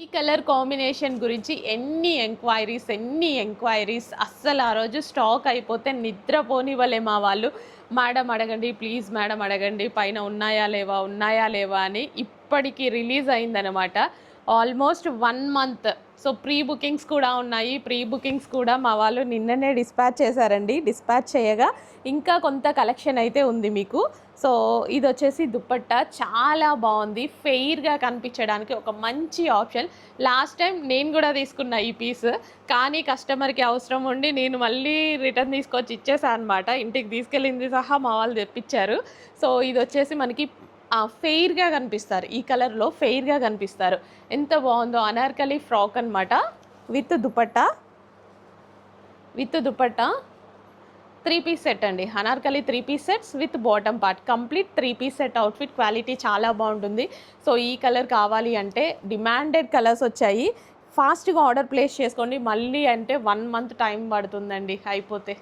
ఈ colour combination గురించి ఎన్ని ఎంక్వైరీస్ అస్సలు ఆ రోజు స్టాక్ అయిపోతే నిద్రపోనివ్వలే మా వాళ్ళు. మేడం అడగండి ప్లీజ్, మేడం అడగండి పైన ఉన్నాయా లేవా అని. ఇప్పటికి రిలీజ్ అయిందనమాట. Almost 1 month. So pre bookings కూడా ఉన్నాయి. ప్రీ బుకింగ్స్ కూడా మా వాళ్ళు నిన్ననే డిస్పాచ్ చేశారండి. డిస్పాచ్ చేయగా ఇంకా కొంత కలెక్షన్ అయితే ఉంది మీకు. సో ఇది వచ్చేసి దుపట్టా చాలా బాగుంది. ఫెయిర్గా కనిపించడానికి ఒక మంచి ఆప్షన్. లాస్ట్ టైం నేను కూడా తీసుకున్నా ఈ పీస్, కానీ కస్టమర్కి అవసరం ఉండి నేను మళ్ళీ రిటర్న్ తీసుకొచ్చి ఇచ్చేసాను అనమాట. ఇంటికి తీసుకెళ్ళింది సహా మా వాళ్ళు తెప్పించారు. సో ఇది వచ్చేసి మనకి ఫెయిర్గా కనిపిస్తారు. ఈ కలర్లో ఫెయిర్గా కనిపిస్తారు. ఎంత బాగుందో. అనార్కలి ఫ్రాక్ అనమాట విత్ దుపట్టా. 3 పీస్ సెట్ అండి. Anarkali 3 piece sets with bottom part. Complete 3 piece set outfit. Quality చాలా బాగుంటుంది. సో ఈ కలర్ కావాలి అంటే డిమాండెడ్ కలర్స్ వచ్చాయి. ఫాస్ట్గా ఆర్డర్ ప్లేస్ చేసుకోండి. మళ్ళీ అంటే 1 మంత్ టైం పడుతుందండి అయిపోతే.